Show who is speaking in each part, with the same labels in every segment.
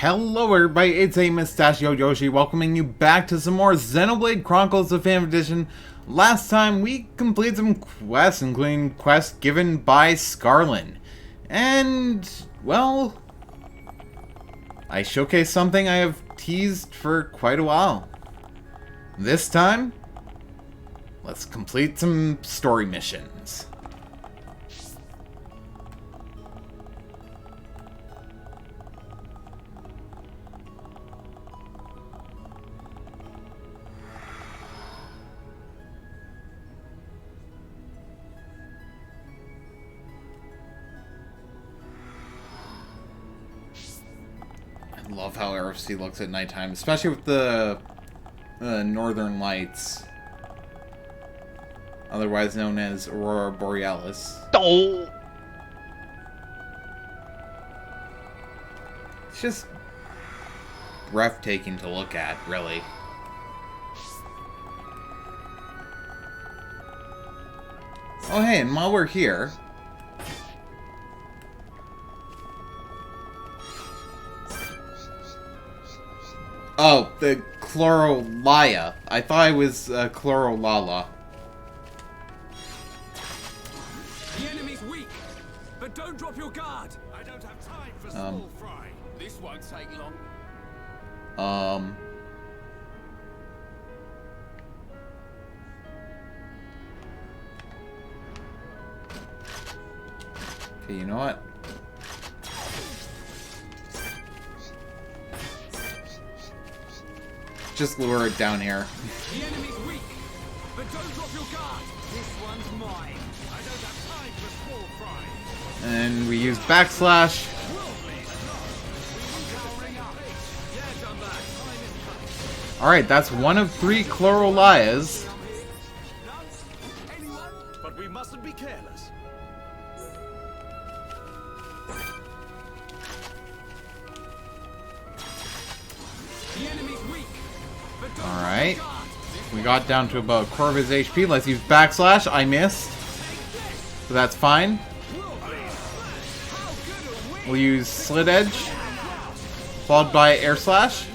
Speaker 1: Hello everybody, it's a Mustachio Yoshi welcoming you back to some more Xenoblade Chronicles the Fan Edition. Last time we completed some quests, including quests given by Scarlin. And, well, I showcased something I have teased for quite a while. This time, let's complete some story missions. I love how RFC looks at nighttime, especially with the northern lights, otherwise known as Aurora Borealis.
Speaker 2: Oh.
Speaker 1: It's just breathtaking to look at, really. Oh hey, and while we're here, oh, the Chlorolaya. I thought it was Chlorolala.
Speaker 3: The enemy's weak, but don't drop your guard. I don't have time for small fry. This won't take long.
Speaker 1: Okay, you know what? Just lure it down here.
Speaker 3: The enemy's weak, but don't drop your guard. This one's mine. I don't have time for small fry.
Speaker 1: And we use backslash. Alright, that's one of 3 Chlorolayas.
Speaker 3: But we mustn't be careless. The enemy's weak.
Speaker 1: Alright. We got down to about a quarter of his HP. Let's use backslash. I missed. So that's fine. We'll use slit edge. Followed by air slash.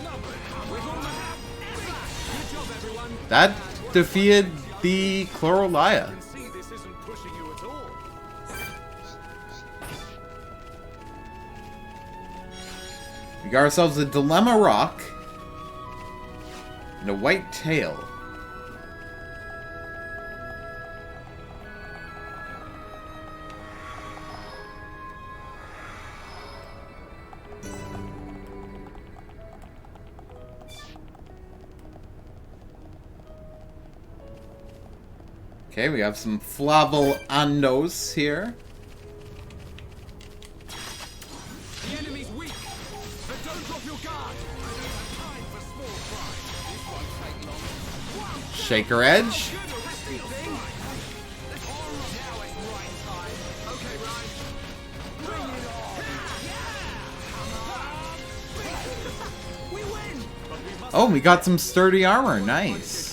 Speaker 1: That defeated the Chlorolaya. We got ourselves a Dilemma Rock. And a white tail. Okay, we have some Flavel Andos here.
Speaker 3: The enemy's weak, but don't drop your guard. I don't have time for small fry. This won't take long.
Speaker 1: Shaker Edge. Oh, we got some sturdy armor. Nice.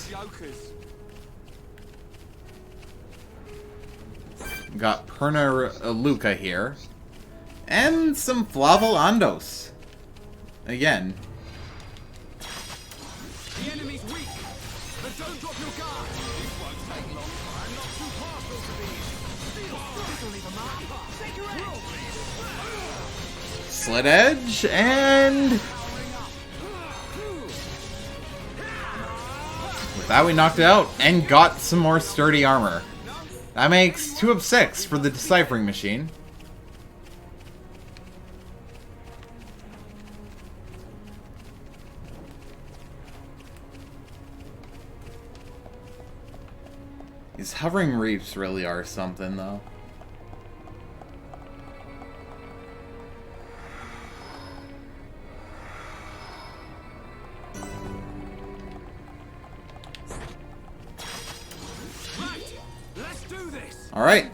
Speaker 1: We got Perna Luca here. And some Flavel Andos. Again.
Speaker 3: The enemy's weak, but don't drop your guard. This won't take long. I'm not too partial to these. This'll leave a mark. Take your edge.
Speaker 1: Slit Edge and with that we knocked it out and got some more sturdy armor. That makes 2 of 6 for the deciphering machine. These hovering reefs really are something, though. Alright.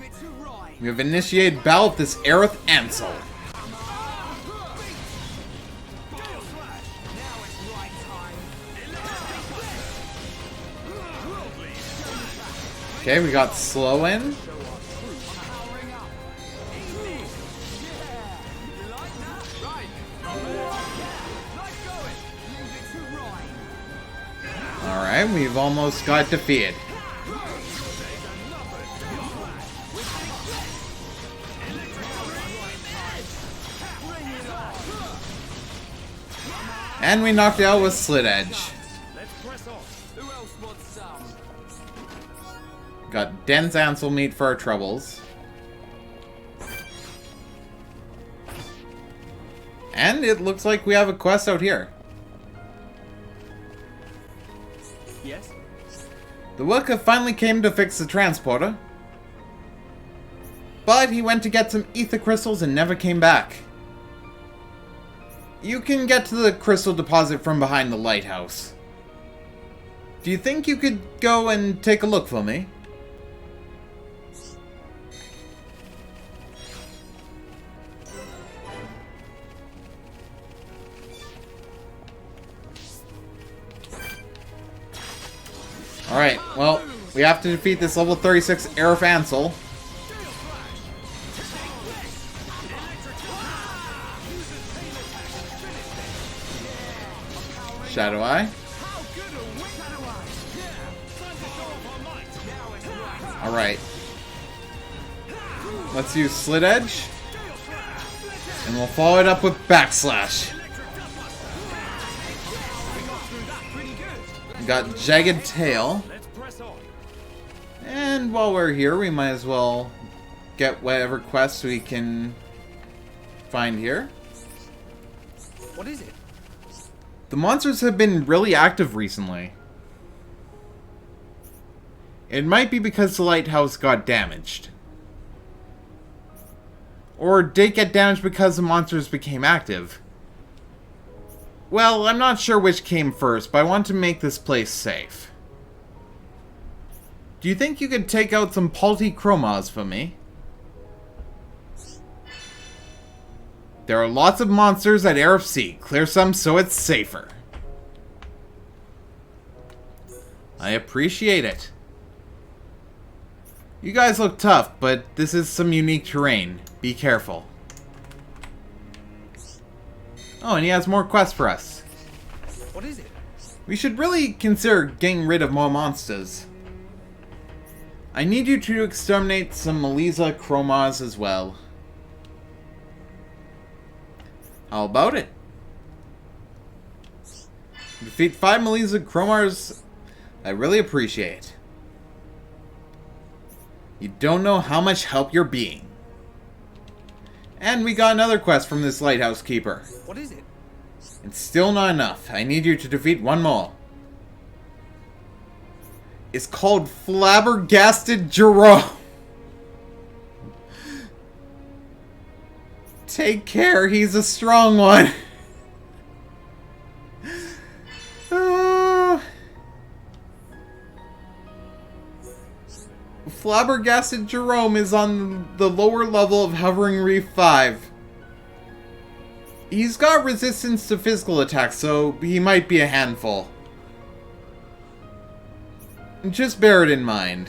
Speaker 1: We have initiated battle with this Aerith Ansel. Okay, we got slow in. almost got defeated. And we knocked it out with Slit Edge.
Speaker 3: Who else wants some?
Speaker 1: Got dense Ansel meat for our troubles. And it looks like we have a quest out here.
Speaker 3: Yes?
Speaker 1: The Wicca finally came to fix the transporter. But he went to get some ether crystals and never came back. You can get to the crystal deposit from behind the lighthouse. Do you think you could go and take a look for me? Alright, well, we have to defeat this level 36 Aerith Ansel. Shadow Eye. Alright. Let's use Slit Edge. And we'll follow it up with Backslash. We got Jagged Tail. And while we're here, we might as well get whatever quests we can find here.
Speaker 3: What is it?
Speaker 1: The monsters have been really active recently. It might be because the lighthouse got damaged. Or did it get damaged because the monsters became active? Well, I'm not sure which came first, but I want to make this place safe. Do you think you could take out some palty Crowmars for me? There are lots of monsters at Aerith Sea. Clear some so it's safer. I appreciate it. You guys look tough, but this is some unique terrain. Be careful. Oh, and he has more quests for us.
Speaker 3: What is it?
Speaker 1: We should really consider getting rid of more monsters. I need you to exterminate some Melisa Crowmars as well. How about it? Defeat 5 Melisa Crowmars. I really appreciate it. You don't know how much help you're being. And we got another quest from this lighthouse keeper.
Speaker 3: What is it?
Speaker 1: It's still not enough. I need you to defeat one more. It's called Flabbergasted Jerome. Take care, he's a strong one. Flabbergasted Jerome is on the lower level of Hovering Reef 5. He's got resistance to physical attacks, so he might be a handful. Just bear it in mind.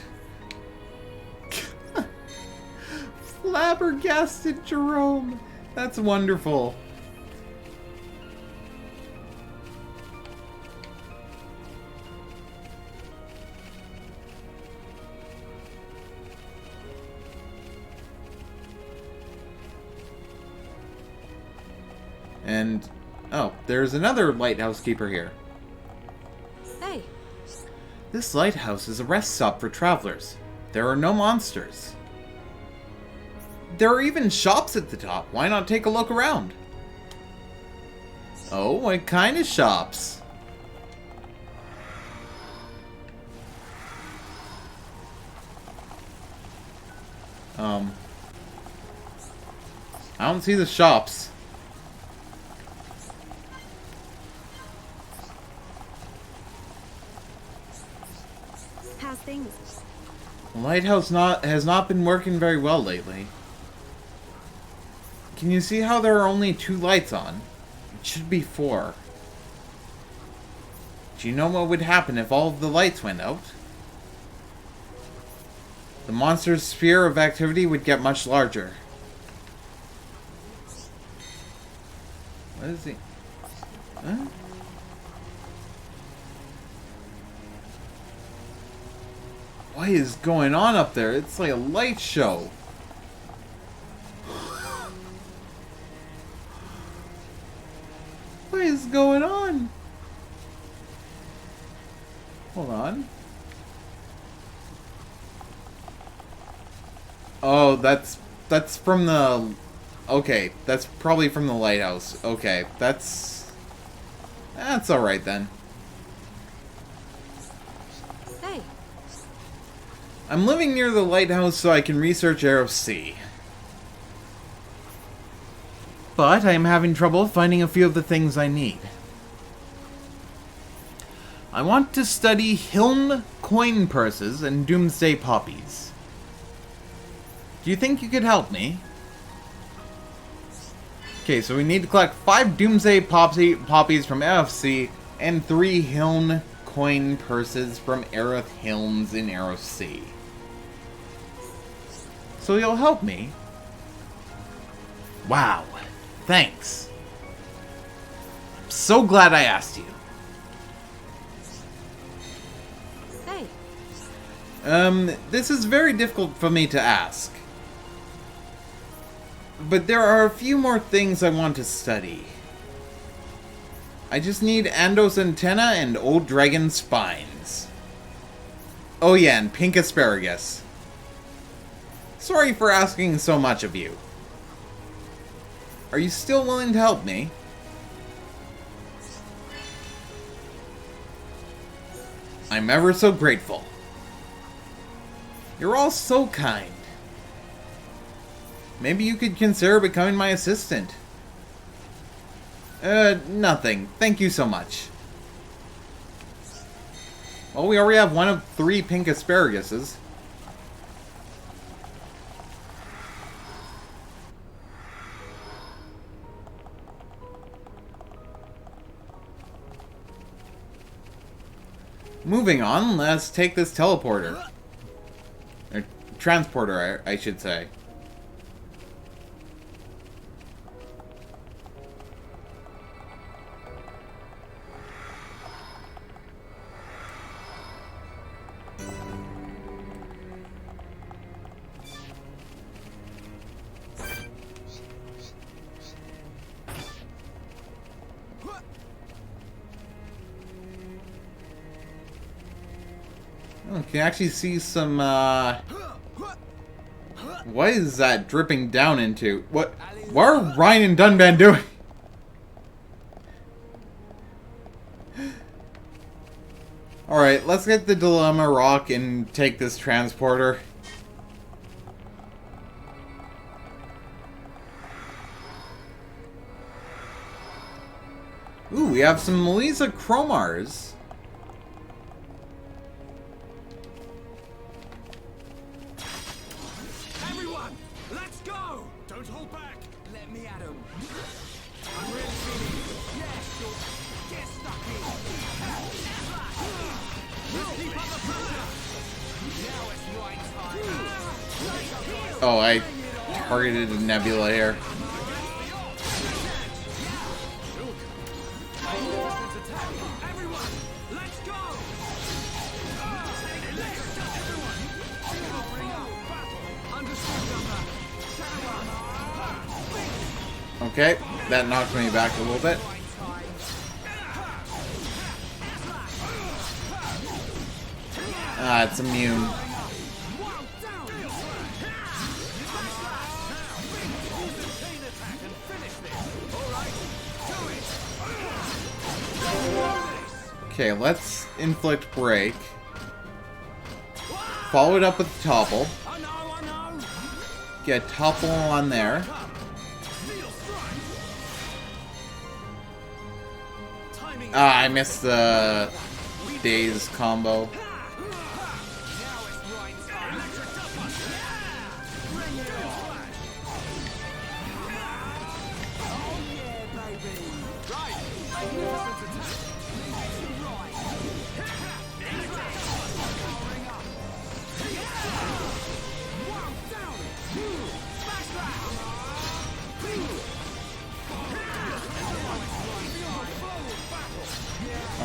Speaker 1: Flabbergasted Jerome. That's wonderful. And, oh, there's another lighthouse keeper here.
Speaker 2: Hey.
Speaker 1: This lighthouse is a rest stop for travelers. There are no monsters. There are even shops at the top. Why not take a look around? Oh, what kind of shops? I don't see the shops.
Speaker 2: How's things?
Speaker 1: The lighthouse has not been working very well lately. Can you see how there are only 2 lights on? It should be 4. Do you know what would happen if all of the lights went out? The monster's sphere of activity would get much larger. What is he? Huh? What is going on up there? It's like a light show. What is going on? Hold on. Oh, that's from the... Okay, that's probably from the lighthouse. Okay, that's alright then.
Speaker 2: Hey.
Speaker 1: I'm living near the lighthouse so I can research Air of Sea. But I am having trouble finding a few of the things I need. I want to study Hiln coin purses and Doomsday poppies. Do you think you could help me? Okay, so we need to collect 5 Doomsday poppies from AFC and 3 Hiln coin purses from Aerith Hilns in Aerith Sea. So you'll help me? Wow, thanks. I'm so glad I asked you.
Speaker 2: Hey.
Speaker 1: This is very difficult for me to ask. But there are a few more things I want to study. I just need Ando's antenna and Old Dragon spines. Oh yeah, and pink asparagus. Sorry for asking so much of you. Are you still willing to help me? I'm ever so grateful. You're all so kind. Maybe you could consider becoming my assistant. Nothing. Thank you so much. Well, we already have one of 3 pink asparaguses. Moving on, let's take this teleporter. Or transporter, I should say. Oh, you can actually see some, what is that dripping down into? What are Ryan and Dunban doing? Alright, let's get the Dilemma Rock and take this transporter. Ooh, we have some Melisa Crowmars.
Speaker 3: Everyone, let's go! Don't hold back. Let me at him. I'm really feeling it. Yes, you'll get stuck in. Keep up the pressure. Now it's right time.
Speaker 1: Oh, I targeted a Nebula here.
Speaker 3: Everyone, let's go!
Speaker 1: Okay, that knocked me back a little bit. Ah, it's immune. Okay, let's inflict break. Follow it up with topple. Get topple on there. Ah, I missed the Daze combo.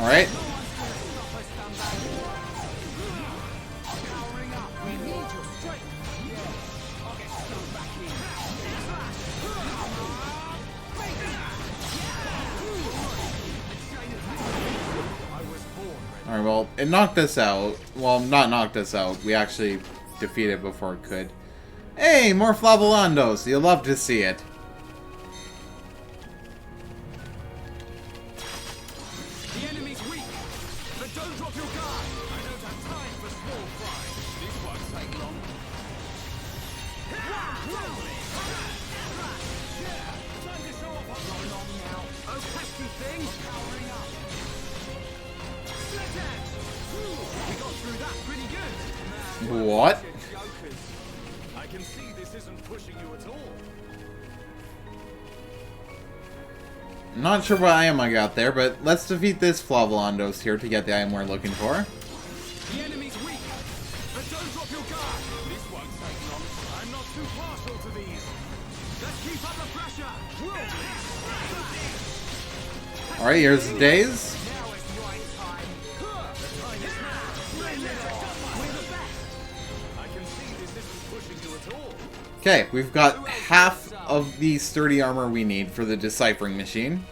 Speaker 1: Alright. it knocked us out. Well, not knocked us out. We actually defeated it before it could. Hey, more Flavolandos. You'll love to see it.
Speaker 3: The enemy's weak, but don't drop your guard. I don't have time for small fry. This won't take long. Time to show off. I'm not long now. Oh, pesky thing. Powering up. Split edge. We got through that pretty good.
Speaker 1: What?
Speaker 3: Jokers. I can see this isn't pushing you at all.
Speaker 1: Not sure what item I got there, but let's defeat this Flavolandos here to get the item we're looking for.
Speaker 3: The enemy's weak, but don't drop your guard. This won't take long. I'm not too partial to these. Let's keep up the pressure.
Speaker 1: Alright, here's the days.
Speaker 3: Now it's right time. The time is now. We're the best. I can see this isn't pushing you at all.
Speaker 1: Okay, we've got half of the sturdy armor we need for the deciphering machine.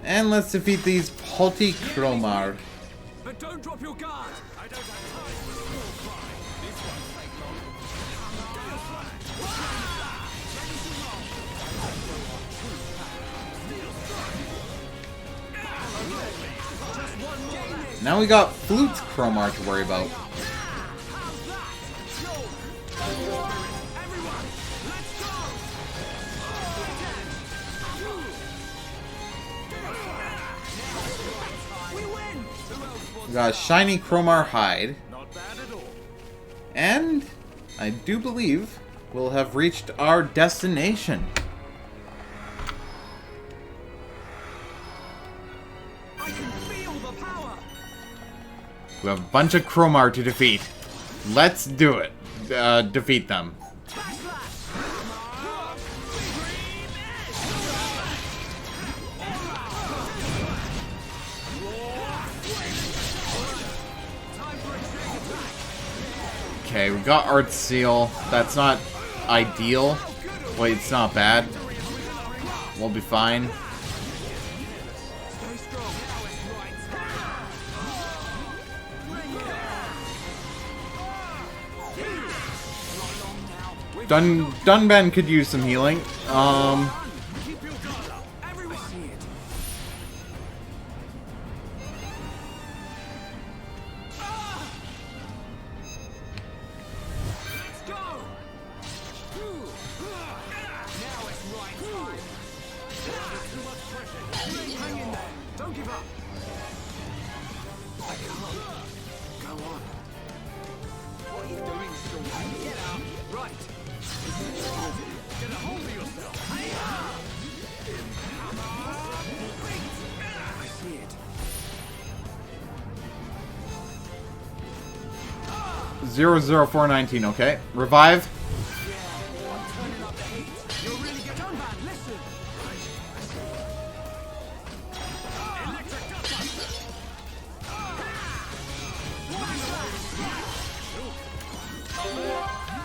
Speaker 1: And let's defeat these Palti Crowmar.
Speaker 3: But don't drop your guard. I don't have time for a small cry. This won't take long.
Speaker 1: Now we got Flute Crowmar to worry about. We got a shiny Crowmar hide.
Speaker 3: Not bad at all.
Speaker 1: And I do believe we'll have reached our destination.
Speaker 3: I can feel the power.
Speaker 1: We have a bunch of Crowmar to defeat. Let's do it. Defeat them. Okay, we got Art Seal. That's not ideal, but it's not bad. We'll be fine. Dunban could use some healing.
Speaker 3: Keep your guard up. Everyone see it. Let's go. Now it's right time. Under too much pressure. Hang in there. Don't give up. Go on. What are you doing, Storm? Get up. Right. Get a hold of yourself. I see it.
Speaker 1: 00419, okay. Revive.
Speaker 3: I'm turning up the heat. You're really good. Don't man, listen. Electric dust.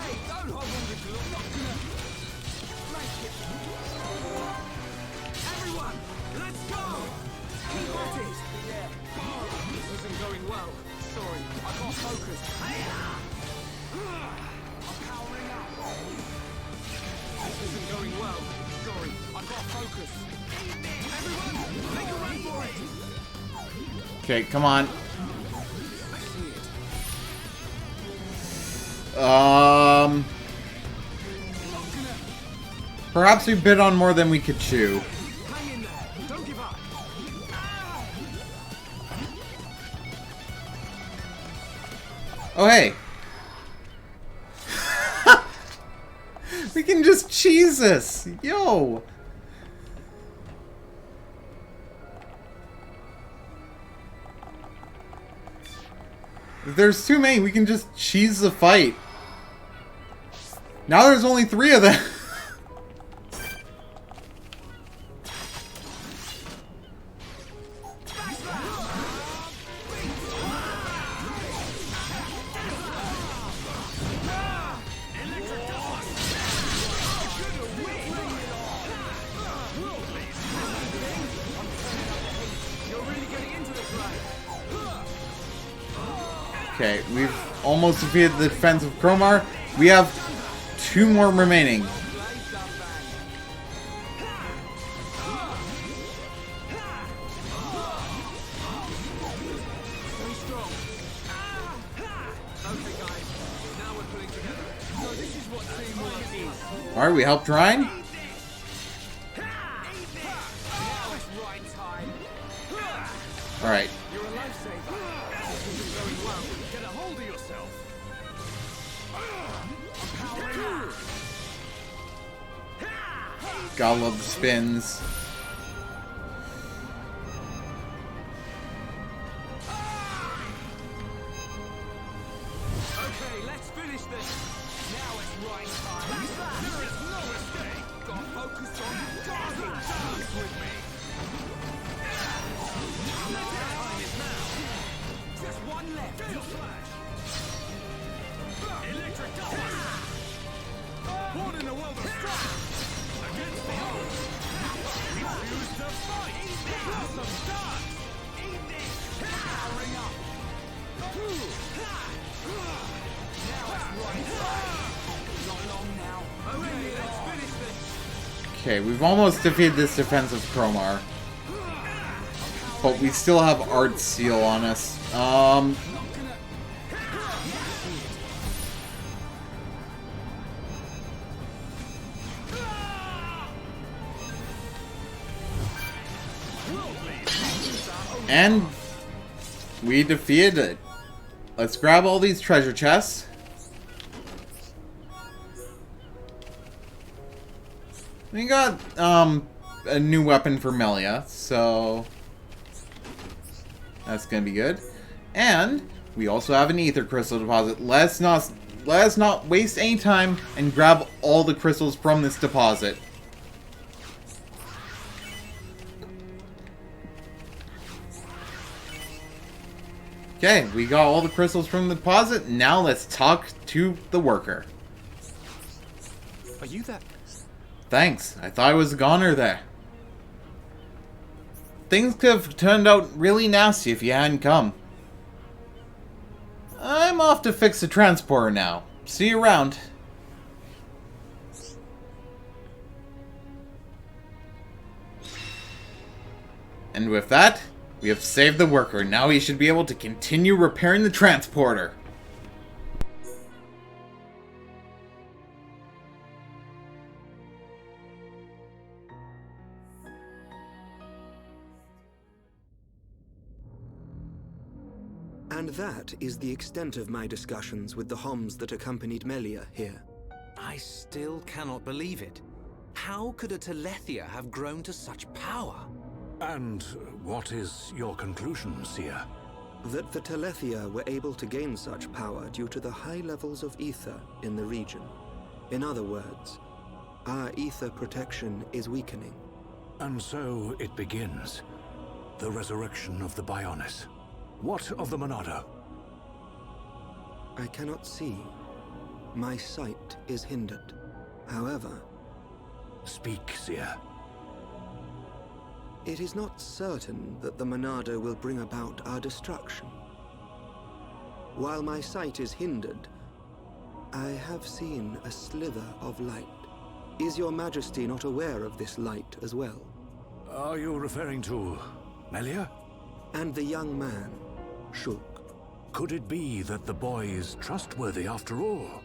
Speaker 3: Hey, don't hold on to glue. I'm not gonna break it. Everyone, let's go. Keep at it. This isn't going well. Sorry, I got focused. I'm powering up. This isn't going well. Sorry, I got focused. Everyone, make a run for it.
Speaker 1: Okay, come on.
Speaker 3: I see it.
Speaker 1: Perhaps we bit on more than we could chew.
Speaker 3: Hang in there. Don't give up.
Speaker 1: Oh, hey. We can just cheese this. Yo. If there's too many, we can just cheese the fight. Now there's only 3 of them.
Speaker 3: You're really getting into this, right?
Speaker 1: Okay, we've almost defeated the defense of Crowmar. We have 2 more remaining. Alright, we helped Ryan. Alright.
Speaker 3: Get a hold of yourself.
Speaker 1: Gotta love the spins.
Speaker 3: Okay, let's finish this. Now it's right time. There is no mistake. Got focus on guarding dance with me. The time is now. Just one left. Gale Slash. Electric Double. Born in a world of strife. Against the odds. Refuse to fight. Have some dance. Powering up.
Speaker 1: Okay, we've almost defeated this defense of Crowmar. But we still have Art Seal on us. And we defeated it. Let's grab all these treasure chests. We got a new weapon for Melia, so that's gonna be good. And we also have an ether crystal deposit. Let's not waste any time and grab all the crystals from this deposit. Okay, we got all the crystals from the deposit. Now let's talk to the worker.
Speaker 3: Are you that?
Speaker 1: Thanks. I thought I was a goner there. Things could have turned out really nasty if you hadn't come. I'm off to fix the transporter now. See you around. And with that, we have saved the worker. Now he should be able to continue repairing the transporter.
Speaker 4: And that is the extent of my discussions with the Homs that accompanied Melia here.
Speaker 5: I still cannot believe it. How could a Telethia have grown to such power?
Speaker 6: And what is your conclusion, Seer?
Speaker 4: That the Telethia were able to gain such power due to the high levels of ether in the region. In other words, our ether protection is weakening.
Speaker 6: And so it begins. The resurrection of the Bionis. What of the Monado?
Speaker 4: I cannot see. My sight is hindered. However,
Speaker 6: Speak, Seer.
Speaker 4: it is not certain that the Monado will bring about our destruction. While my sight is hindered, I have seen a slither of light. Is your Majesty not aware of this light as well?
Speaker 6: Are you referring to Melia?
Speaker 4: And the young man, Shulk.
Speaker 6: Could it be that the boy is trustworthy after all?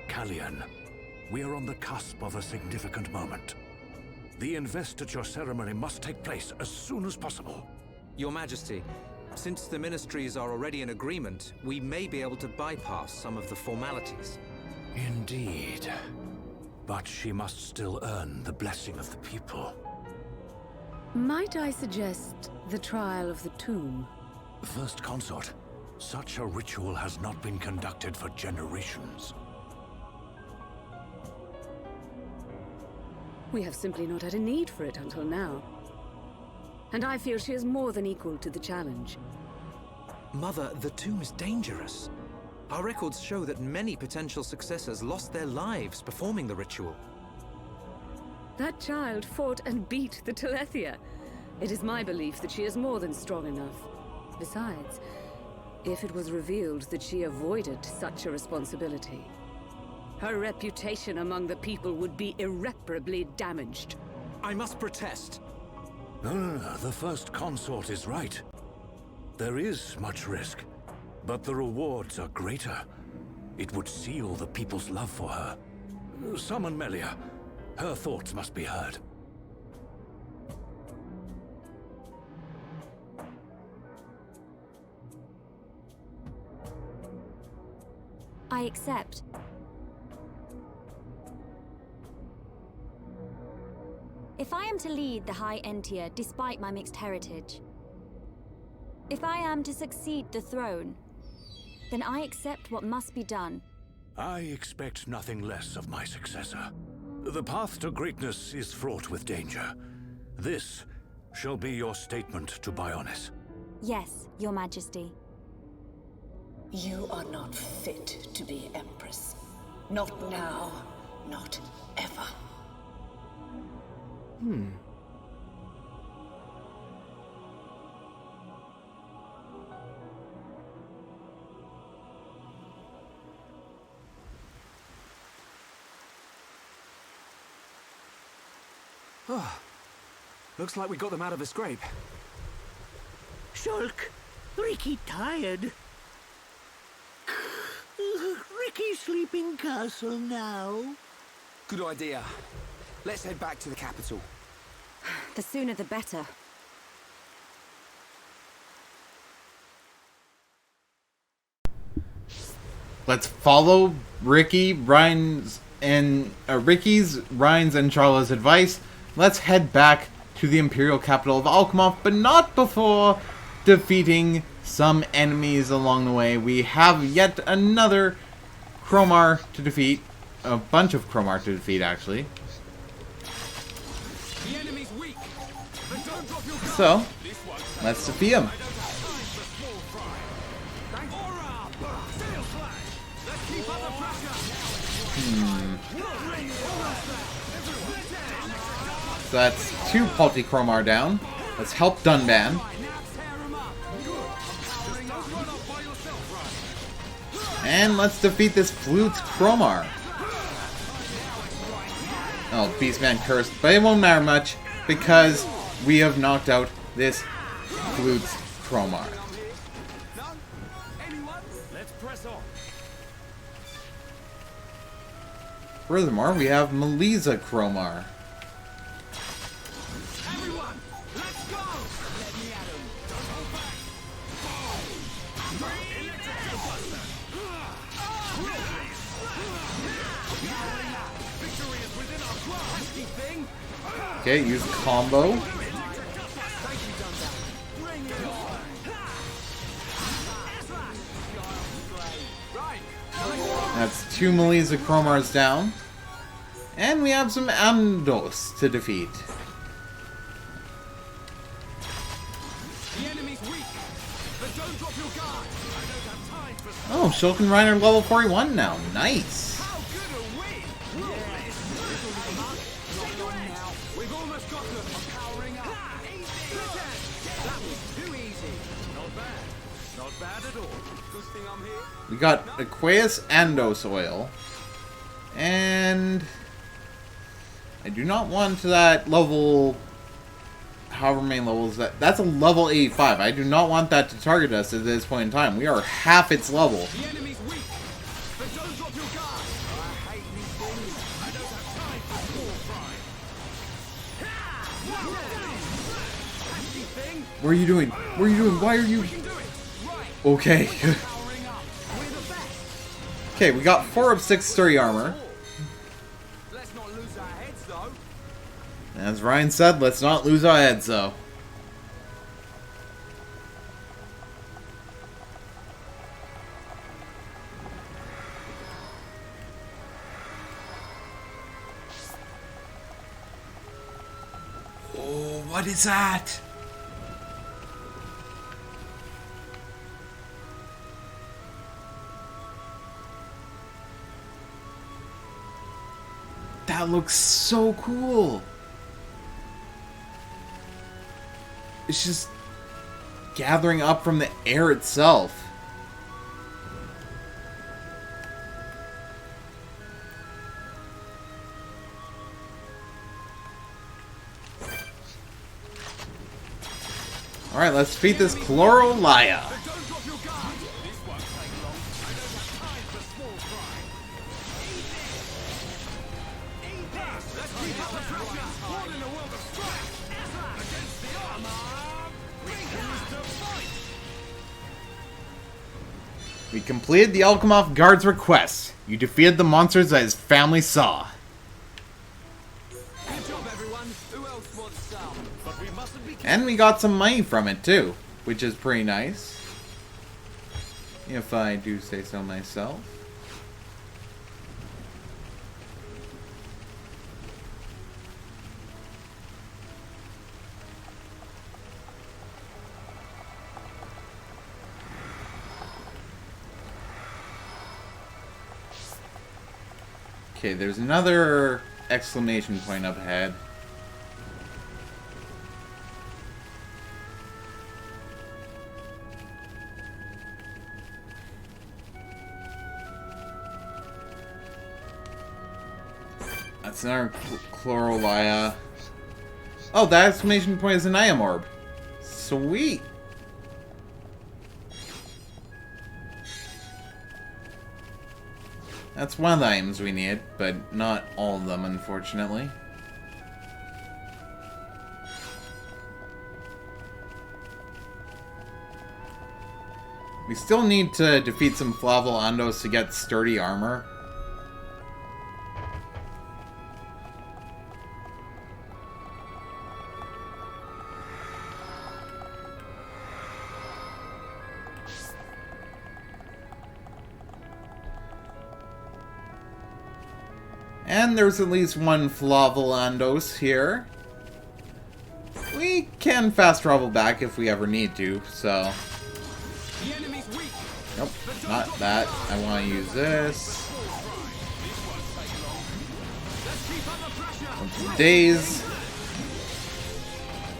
Speaker 6: Kallian, we are on the cusp of a significant moment. The investiture ceremony must take place as soon as possible.
Speaker 5: Your Majesty, since the ministries are already in agreement, we may be able to bypass some of the formalities.
Speaker 6: Indeed. But she must still earn the blessing of the people.
Speaker 2: Might I suggest the trial of the tomb?
Speaker 6: First Consort, such a ritual has not been conducted for generations.
Speaker 2: We have simply not had a need for it until now. And I feel she is more than equal to the challenge.
Speaker 5: Mother, the tomb is dangerous. Our records show that many potential successors lost their lives performing the ritual.
Speaker 2: That child fought and beat the Telethia. It is my belief that she is more than strong enough. Besides, if it was revealed that she avoided such a responsibility, her reputation among the people would be irreparably damaged.
Speaker 5: I must protest.
Speaker 6: No, the first consort is right. There is much risk, but the rewards are greater. It would seal the people's love for her. Summon Melia. Her thoughts must be heard.
Speaker 7: I accept. If I am to lead the High Entier despite my mixed heritage, if I am to succeed the throne, then I accept what must be done.
Speaker 6: I expect nothing less of my successor. The path to greatness is fraught with danger. This shall be your statement to Bionis.
Speaker 7: Yes, Your Majesty.
Speaker 8: You are not fit to be Empress. Not now, not ever.
Speaker 5: Looks like we got them out of a scrape.
Speaker 9: Shulk, Ricky tired. Ricky's sleeping castle now.
Speaker 3: Good idea. Let's head back to the capital.
Speaker 2: The sooner the better.
Speaker 1: Let's follow Ricky's, Ryan's, and Charla's advice. Let's head back to the Imperial capital of Alkamoth, but not before defeating some enemies along the way. We have yet another Crowmar to defeat. A bunch of Crowmar to defeat, actually.
Speaker 3: The enemy's weak, but don't drop your guard.
Speaker 1: So, let's defeat him. So that's 2 Palti Crowmar down. Let's help Dunban. And let's defeat this Flute's Crowmar. Oh, Beastman cursed. But it won't matter much, because we have knocked out this Flute's Crowmar. Furthermore, we have Melisa Crowmar. Okay, use combo. That's 2 Melisa Crowmars down. And we have some Amdos to defeat. Oh, Shulk and Reiner level 41 now. Nice. We got Aqueous Andos Oil. And I do not want that level, however many levels that's a level 85. I do not want that to target us at this point in time. We are half its level.
Speaker 3: The enemy's weak, but don't drop your guard. I hate these things. I don't have time for small fry.
Speaker 1: What are you doing? What are you doing? Why are you... Okay. Okay, we got 4 of 6 sturdy armor.
Speaker 3: Let's not lose our heads, though.
Speaker 1: As Ryan said, let's not lose our heads, though. Oh, what is that? That looks so cool. It's just gathering up from the air itself. Alright, let's defeat this Chlorolia.
Speaker 3: Don't drop your guard. This won't take long. I don't have time for small fry. Eat this. Let's keep up the pressure. What in the world of strike? Against the armor. Begins to fight.
Speaker 1: We completed the Alkamoth guard's request. You defeated the monsters that his family saw.
Speaker 3: Good job, everyone. Who else wants some? But we mustn't be.
Speaker 1: And we got some money from it too, which is pretty nice. If I do say so myself. Okay, there's another exclamation point up ahead. That's another Chlorolia. Oh, that exclamation point is an Imorb. Sweet. That's one of the items we need, but not all of them, unfortunately. We still need to defeat some Flavolandos to get sturdy armor. And there's at least one Flavolandos here. We can fast travel back if we ever need to, so...
Speaker 3: The enemy's weak.
Speaker 1: Nope, not that. I want to use this.
Speaker 3: Let's keep up the pressure.
Speaker 1: Days.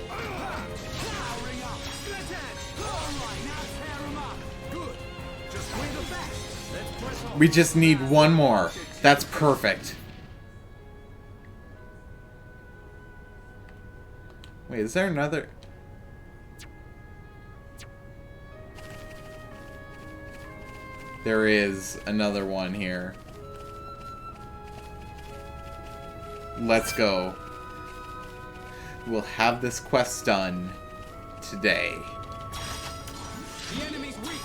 Speaker 3: Powering up. Split edge. All right, now tear 'em up. Good. Just bring the best. Let's press on.
Speaker 1: We just need one more. That's perfect. Wait, is there another? There is another one here. Let's go. We'll have this quest done today.
Speaker 3: The enemy's weak.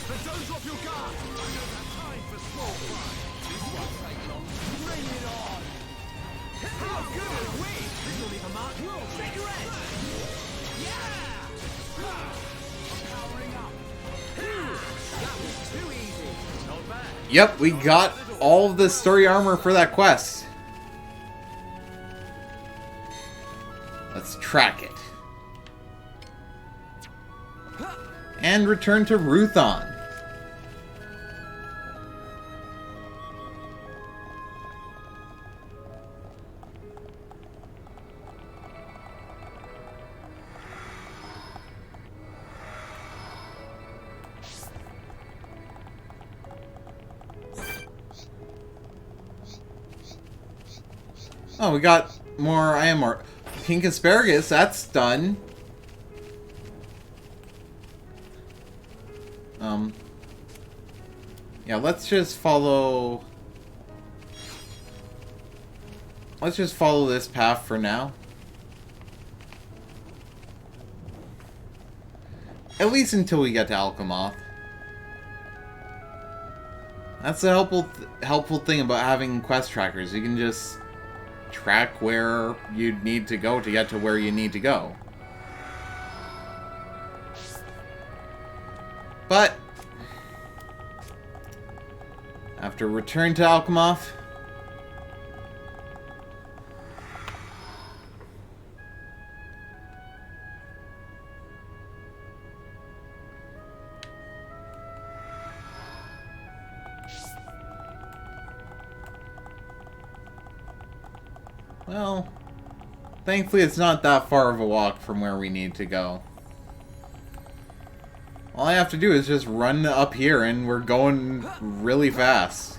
Speaker 3: But don't drop your guard. I don't have time for small fry. This won't take long. Bring it on. How good are we? This will leave a mark. Whoa, shake your head. Yeah! I'm powering up. That was too easy. Not bad.
Speaker 1: Yep, we got all of the story armor for that quest. Let's track it. And return to Ruthon. Oh, we got more Imorb. Pink Asparagus, that's done. Yeah, let's just follow... Let's just follow this path for now. At least until we get to Alkamoth. That's the helpful thing about having quest trackers. You can just track where you need to go to get to where you need to go. But after return to Alkamoth, well, thankfully it's not that far of a walk from where we need to go. All I have to do is just run up here and we're going really fast.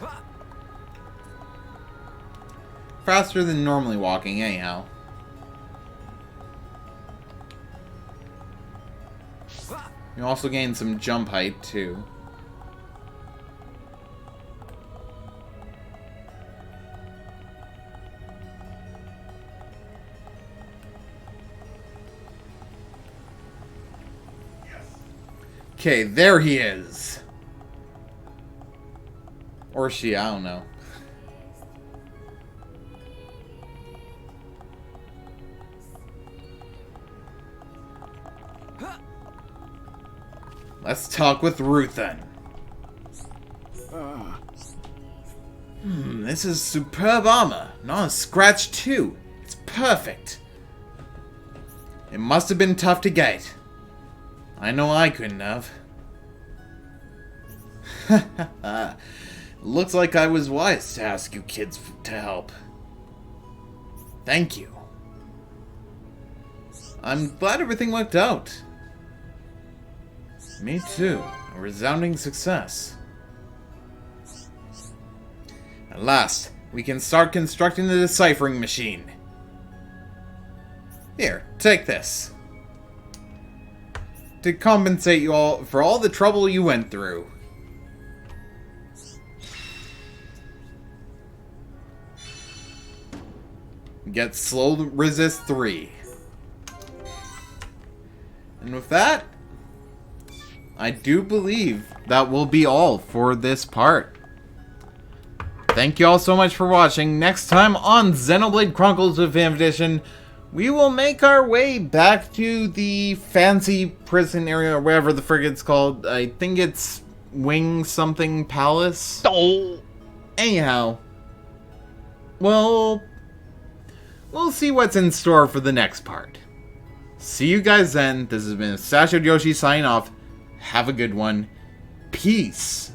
Speaker 1: Faster than normally walking, anyhow. You also gain some jump height, too. Okay, there he is. Or she, I don't know. Let's talk with Ruth then. This is superb armor. Not a scratch too. It's perfect. It must have been tough to get. I know I couldn't have. Looks like I was wise to ask you kids to help. Thank you. I'm glad everything worked out. Me too. A resounding success. At last, we can start constructing the deciphering machine. Here, take this. To compensate you all for all the trouble you went through. Get slow resist 3. And with that, I do believe that will be all for this part. Thank you all so much for watching. Next time on Xenoblade Chronicles of Fan Edition, we will make our way back to the fancy prison area, or whatever the frig it's called. I think it's Wing something Palace.
Speaker 10: Oh.
Speaker 1: Anyhow, well, we'll see what's in store for the next part. See you guys then. This has been Sasho Yoshi signing off. Have a good one. Peace.